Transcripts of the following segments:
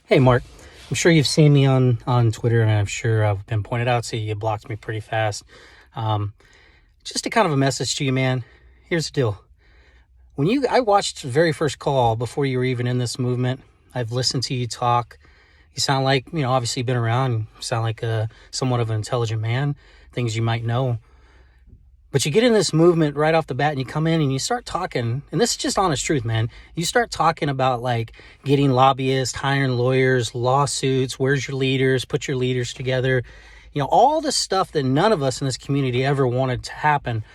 Hey, Mark. I'm sure you've seen me on Twitter, and I'm sure I've been pointed out to you. You blocked me pretty fast. Um, just a kind of a message to you, man. Here's the deal. I watched the very first call before you were even in this movement. I've listened to you talk. You sound like, obviously you've been around. You sound like somewhat of an intelligent man, things you might know. But you get in this movement right off the bat and you come in and you start talking, and this is just honest truth, man. You start talking about like getting lobbyists, hiring lawyers, lawsuits, where's your leaders, put your leaders together. All the stuff that none of us in this community ever wanted to happen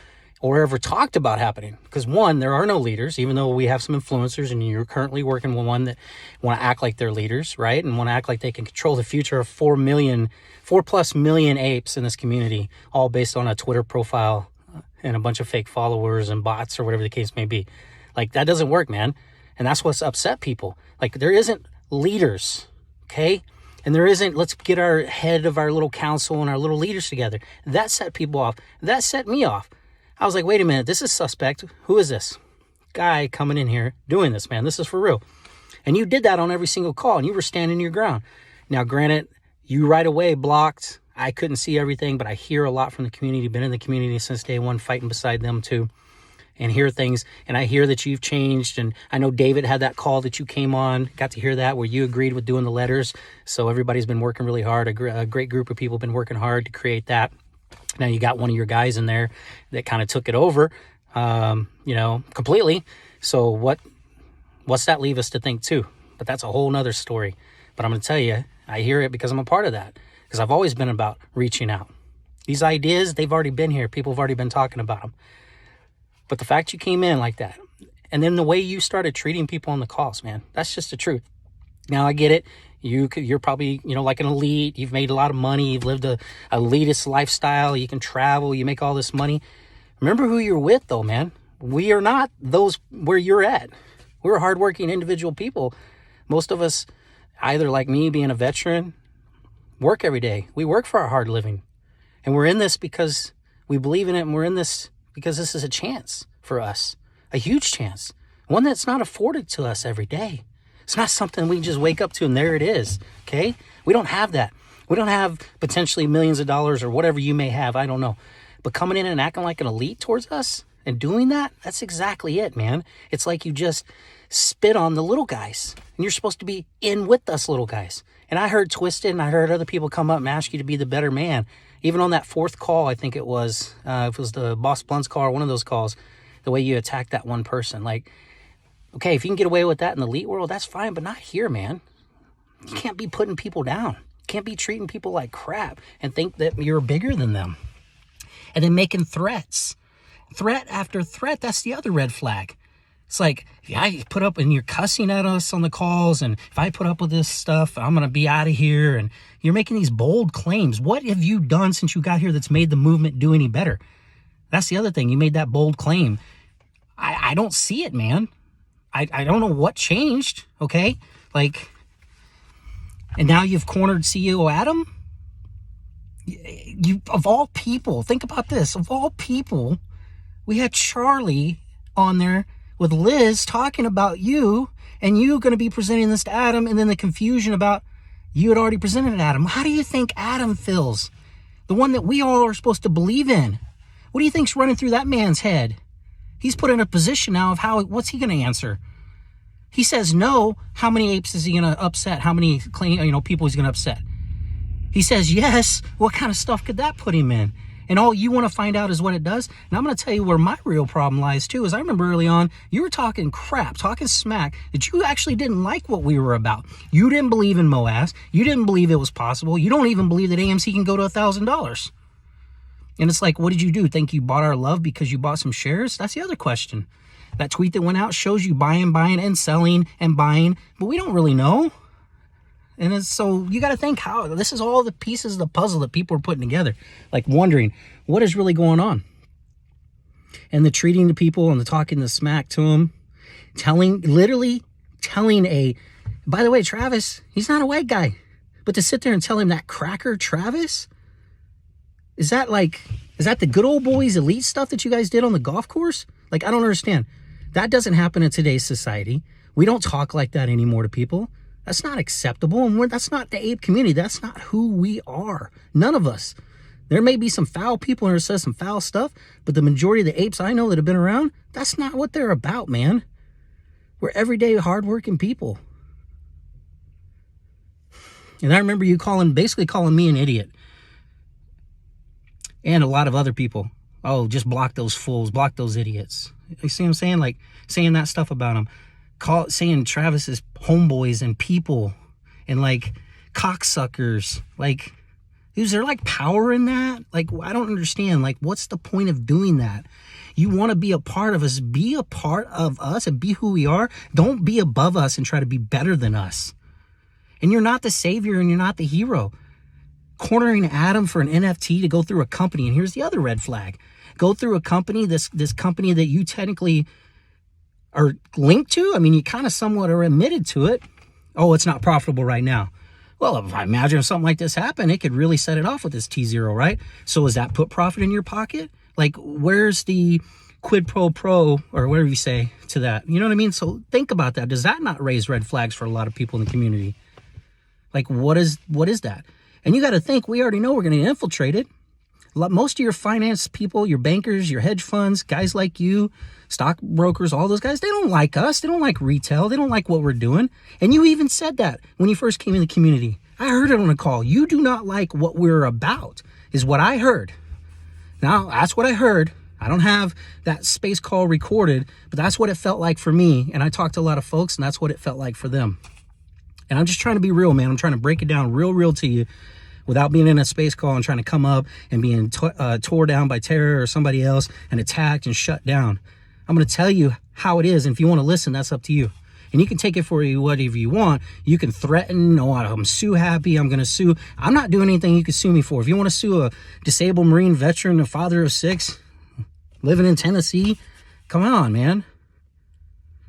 or ever talked about happening. Because one, there are no leaders, even though we have some influencers, and you're currently working with one that want to act like they're leaders, right? And want to act like they can control the future of 4+ million apes in this community, all based on a Twitter profile and a bunch of fake followers and bots or whatever the case may be. Like, that doesn't work, man. And that's what's upset people. Like, there isn't leaders, okay? And there isn't, let's get our head of our little council and our little leaders together. That set people off. That set me off. I was like, wait a minute, this is suspect. Who is this guy coming in here doing this, man? This is for real. And you did that on every single call, and you were standing your ground. Now, granted, you right away blocked. I couldn't see everything, but I hear a lot from the community. Been in the community since day one, fighting beside them too, and hear things. And I hear that you've changed. And I know David had that call that you came on, got to hear that, where you agreed with doing the letters. So everybody's been working really hard. A great group of people have been working hard to create that. Now you got one of your guys in there that kind of took it over, completely. So what's that leave us to think too? But that's a whole nother story. But I'm going to tell you, I hear it because I'm a part of that. Because I've always been about reaching out. These ideas, they've already been here. People have already been talking about them. But the fact you came in like that, and then the way you started treating people on the calls, man, that's just the truth. Now, I get it. You're probably, like an elite. You've made a lot of money. You've lived a elitist lifestyle. You can travel. You make all this money. Remember who you're with, though, man. We are not those where you're at. We're hardworking individual people. Most of us, either like me, being a veteran, work every day. We work for our hard living. And we're in this because we believe in it, and we're in this because this is a chance for us. A huge chance. One that's not afforded to us every day. It's not something we just wake up to and there it is. Okay? We don't have that. We don't have potentially millions of dollars or whatever you may have. I don't know. But coming in and acting like an elite towards us and doing that, that's exactly it, man. It's like you just spit on the little guys. And you're supposed to be in with us little guys. And I heard Twisted, and I heard other people come up and ask you to be the better man. Even on that fourth call, I think it was the Boss Blunt's call or one of those calls, the way you attacked that one person. Like, okay, if you can get away with that in the elite world, that's fine, but not here, man. You can't be putting people down. You can't be treating people like crap and think that you're bigger than them. And then making threats. Threat after threat, that's the other red flag. It's like, yeah, you put up and you're cussing at us on the calls, and if I put up with this stuff, I'm going to be out of here. And you're making these bold claims. What have you done since you got here that's made the movement do any better? That's the other thing. You made that bold claim. I don't see it, man. I don't know what changed, okay? Like, and now you've cornered CEO Adam? You, of all people, think about this. Of all people, we had Charlie on there with Liz talking about you, and you going to be presenting this to Adam, and then the confusion about you had already presented to Adam. How do you think Adam feels? The one that we all are supposed to believe in. What do you think's running through that man's head? He's put in a position now of what's he going to answer? He says no. How many apes is he going to upset? How many people he's going to upset? He says yes. What kind of stuff could that put him in? And all you want to find out is what it does. And I'm going to tell you where my real problem lies too. Is I remember early on, you were talking crap, talking smack, that you actually didn't like what we were about. You didn't believe in MOAS. You didn't believe it was possible. You don't even believe that AMC can go to $1,000. And it's like, what did you do? Think you bought our love because you bought some shares? That's the other question. That tweet that went out shows you buying, and selling and buying, but we don't really know. And so you got to think how this is all the pieces of the puzzle that people are putting together, like wondering what is really going on. And the treating the people and the talking the smack to them, literally telling by the way, Travis, he's not a white guy, but to sit there and tell him that cracker Travis, is that the good old boys elite stuff that you guys did on the golf course? Like, I don't understand. That doesn't happen in today's society. We don't talk like that anymore to people. That's not acceptable. And that's not the ape community. That's not who we are. None of us. There may be some foul people and says some foul stuff, but the majority of the apes I know that have been around, that's not what they're about, man. We're everyday hardworking people. And I remember you basically calling me an idiot. And a lot of other people. Oh, just block those fools, block those idiots. You see what I'm saying? Like saying that stuff about them. Saying Travis is homeboys and people and like cocksuckers. Like, is there like power in that? Like, I don't understand. Like, what's the point of doing that? You want to be a part of us. Be a part of us and be who we are. Don't be above us and try to be better than us. And you're not the savior and you're not the hero. Cornering Adam for an NFT to go through a company. And here's the other red flag. Go through a company, this company that you technically are linked to. I mean, you kind of somewhat are admitted to it. Oh, it's not profitable right now. Well, if I imagine something like this happened, it could really set it off with this T0, right? So does that put profit in your pocket? Like, where's the quid pro or whatever you say to that? You know what I mean? So think about that. Does that not raise red flags for a lot of people in the community? Like, what is that? And you got to think, we already know we're going to get infiltrated. Most of your finance people, your bankers, your hedge funds, guys like you, stockbrokers, all those guys, they don't like us. They don't like retail. They don't like what we're doing. And you even said that when you first came in the community. I heard it on a call. You do not like what we're about, is what I heard. Now, that's what I heard. I don't have that space call recorded, but that's what it felt like for me. And I talked to a lot of folks, and that's what it felt like for them. And I'm just trying to be real, man. I'm trying to break it down real to you without being in a space call and trying to come up and being tore down by terror or somebody else and attacked and shut down. I'm going to tell you how it is. And if you want to listen, that's up to you. And you can take it for whatever you want. You can threaten, oh, I'm sue happy, I'm going to sue. I'm not doing anything you can sue me for. If you want to sue a disabled Marine veteran, a father of 6, living in Tennessee, come on, man.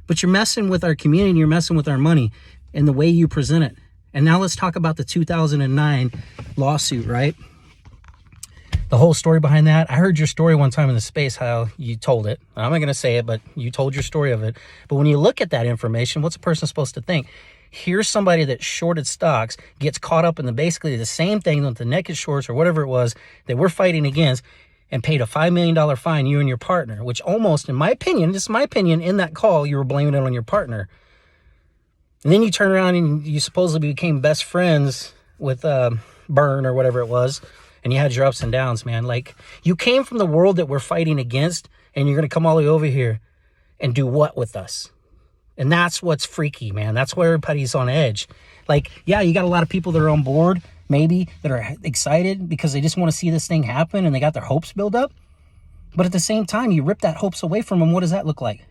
But you're messing with our community, you're messing with our money and the way you present it. And now let's talk about the 2009 lawsuit, right? The whole story behind that. I heard your story one time in the space, how you told it. I'm not going to say it, but you told your story of it. But when you look at that information, what's a person supposed to think? Here's somebody that shorted stocks, gets caught up in basically the same thing with the naked shorts or whatever it was that we're fighting against, and paid a $5 million fine, you and your partner, which almost, in my opinion, this is my opinion, in that call, you were blaming it on your partner. And then you turn around and you supposedly became best friends with Byrne or whatever it was, and you had your ups and downs, man. Like, you came from the world that we're fighting against, and you're going to come all the way over here and do what with us? And that's what's freaky, man. That's where everybody's on edge. Like, yeah, you got a lot of people that are on board, maybe, that are excited because they just want to see this thing happen and they got their hopes built up. But at the same time, you rip that hopes away from them. What does that look like?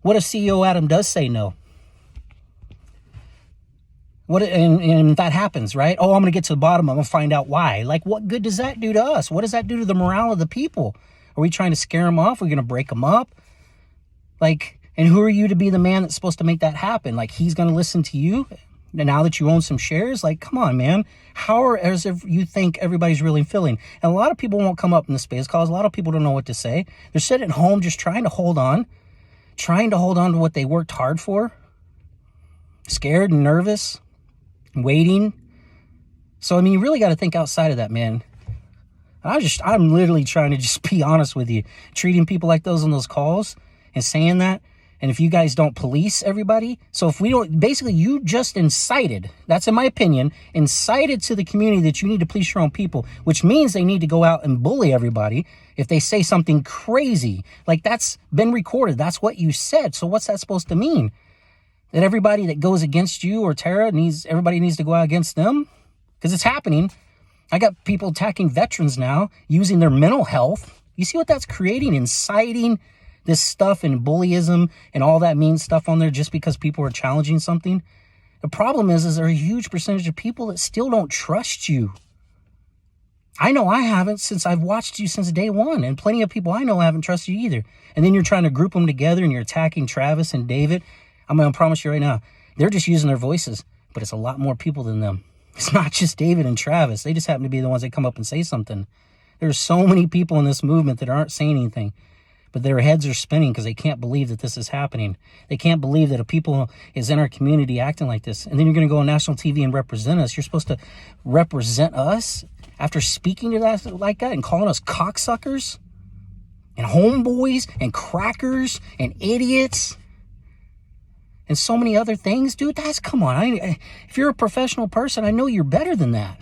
What if CEO Adam does say no? And that happens, right? Oh, I'm going to get to the bottom. I'm going to find out why. Like, what good does that do to us? What does that do to the morale of the people? Are we trying to scare them off? Are we going to break them up? Like, and who are you to be the man that's supposed to make that happen? Like, he's going to listen to you now that you own some shares? Like, come on, man. How are, as if you think everybody's really feeling? And a lot of people won't come up in the space calls. A lot of people don't know what to say. They're sitting at home just trying to hold on to what they worked hard for. Scared and nervous. Waiting. So, I mean, you really got to think outside of that, man. I'm literally trying to just be honest with you. Treating people like those on those calls and saying that. And if you guys don't police everybody, so if we don't, basically you just incited, that's in my opinion, incited to the community that you need to police your own people, which means they need to go out and bully everybody if they say something crazy. Like, that's been recorded. That's what you said. So what's that supposed to mean? That everybody that goes against you or Tara everybody needs to go out against them? Because it's happening. I got people attacking veterans now using their mental health. You see what that's creating? Inciting this stuff and bullyism and all that mean stuff on there just because people are challenging something. The problem is there are a huge percentage of people that still don't trust you. I know I haven't, since I've watched you since day one, and plenty of people I know haven't trusted you either. And then you're trying to group them together and you're attacking Travis and David. I'm going to promise you right now, they're just using their voices, but it's a lot more people than them. It's not just David and Travis. They just happen to be the ones that come up and say something. There's so many people in this movement that aren't saying anything. but their heads are spinning because they can't believe that this is happening. They can't believe that a people is in our community acting like this. And then you're going to go on national TV and represent us. You're supposed to represent us after speaking to us like that and calling us cocksuckers and homeboys and crackers and idiots and so many other things. Dude, come on. If you're a professional person, I know you're better than that.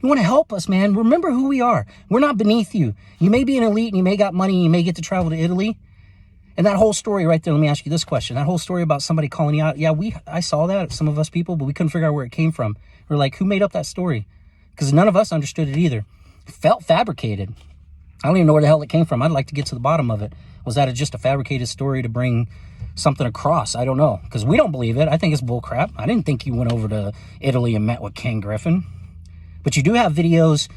You want to help us, man. Remember who we are. We're not beneath you. You may be an elite and you may got money and you may get to travel to Italy. And that whole story right there, let me ask you this question. That whole story about somebody calling you out. Yeah, I saw that, some of us people, but we couldn't figure out where it came from. We're like, who made up that story? Because none of us understood it either. It felt fabricated. I don't even know where the hell it came from. I'd like to get to the bottom of it. Was that just a fabricated story to bring something across? I don't know. Because we don't believe it. I think it's bullcrap. I didn't think you went over to Italy and met with Ken Griffin. But you do have videos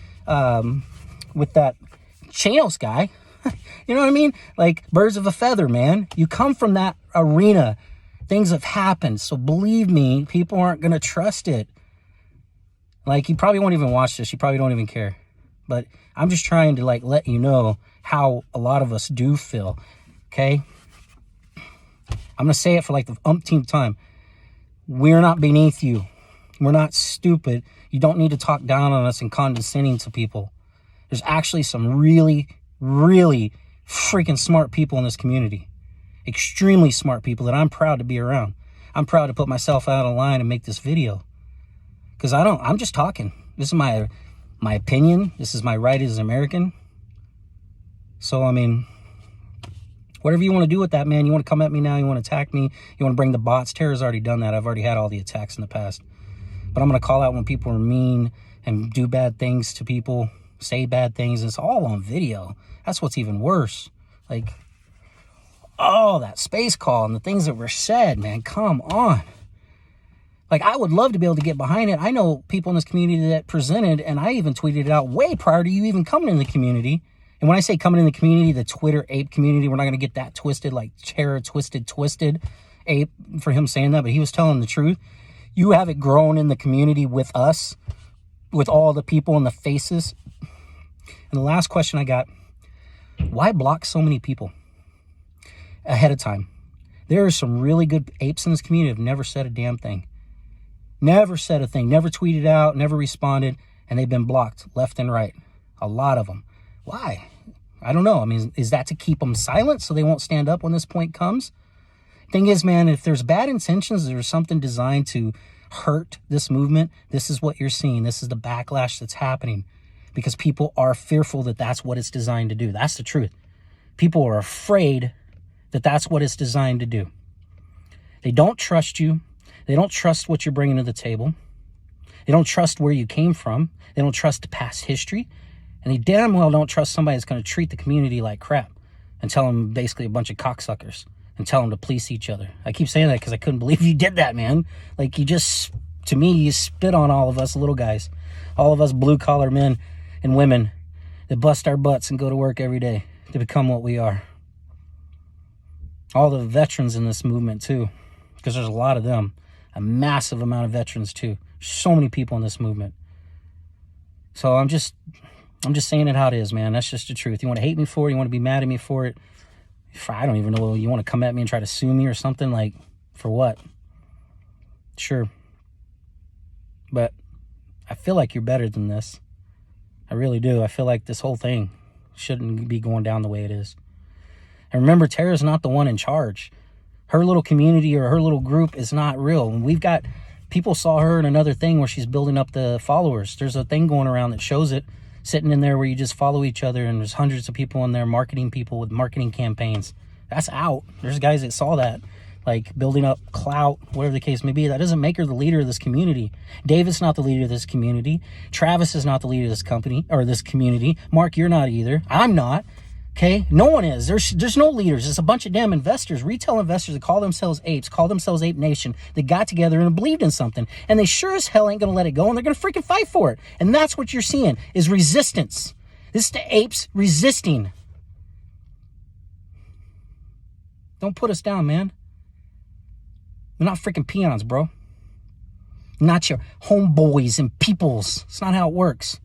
with that Chaos guy. You know what I mean? Like birds of a feather, man. You come from that arena. Things have happened. So believe me, people aren't going to trust it. Like, you probably won't even watch this. You probably don't even care. But I'm just trying to, like, let you know how a lot of us do feel. Okay? I'm going to say it for, like, the umpteenth time. We're not beneath you. We're not stupid. You don't need to talk down on us and condescending to people. There's actually some really, really freaking smart people in this community. Extremely smart people that I'm proud to be around. I'm proud to put myself out of line and make this video. Because I'm just talking. This is my opinion. This is my right as an American. So, I mean, whatever you want to do with that, man. You want to come at me now. You want to attack me. You want to bring the bots. Terror's already done that. I've already had all the attacks in the past. But I'm going to call out when people are mean and do bad things to people, say bad things. It's all on video. That's what's even worse. Like, oh, that space call and the things that were said, man. Come on. Like, I would love to be able to get behind it. I know people in this community that presented, and I even tweeted it out way prior to you even coming in the community. And when I say coming in the community, the Twitter ape community, we're not going to get that twisted, like terror twisted ape for him saying that, but he was telling the truth. You have it grown in the community with us, with all the people and the faces. And the last question I got, why block so many people ahead of time? There are some really good apes in this community who have never said a damn thing. Never said a thing, never tweeted out, never responded, and they've been blocked left and right. A lot of them. Why? I don't know. I mean, is that to keep them silent so they won't stand up when this point comes? Thing is, man, if there's bad intentions, there's something designed to hurt this movement, this is what you're seeing. This is the backlash that's happening because people are fearful that that's what it's designed to do. That's the truth. People are afraid that that's what it's designed to do. They don't trust you. They don't trust what you're bringing to the table. They don't trust where you came from. They don't trust past history. And they damn well don't trust somebody that's going to treat the community like crap and tell them basically a bunch of cocksuckers and tell them to police each other. I keep saying that because I couldn't believe you did that, man. Like, you just, to me, you spit on all of us little guys, all of us blue-collar men and women that bust our butts and go to work every day to become what we are. All the veterans in this movement, too, because there's a lot of them. A massive amount of veterans, too. So many people in this movement. So I'm just saying it how it is, man. That's just the truth. You want to hate me for it? You want to be mad at me for it? I don't even know. You want to come at me and try to sue me or something? Like, for what? Sure. But I feel like you're better than this. I really do. I feel like this whole thing shouldn't be going down the way it is. And remember, Tara's not the one in charge. Her little community or her little group is not real. And we've got, people saw her in another thing where she's building up the followers. There's a thing going around that shows it, sitting in there where you just follow each other and there's hundreds of people in there, marketing people with marketing campaigns. That's out. There's guys that saw that, like building up clout, whatever the case may be. That doesn't make her the leader of this community. David's not the leader of this community. Travis is not the leader of this company or this community. Mark, you're not either. I'm not. Okay, no one is. There's no leaders. There's a bunch of damn investors, retail investors that call themselves apes, call themselves Ape Nation. They got together and believed in something, and they sure as hell ain't gonna let it go, and they're gonna freaking fight for it. And that's what you're seeing is resistance. This is the apes resisting. Don't put us down, man. We're not freaking peons, bro. Not your homeboys and peoples. It's not how it works.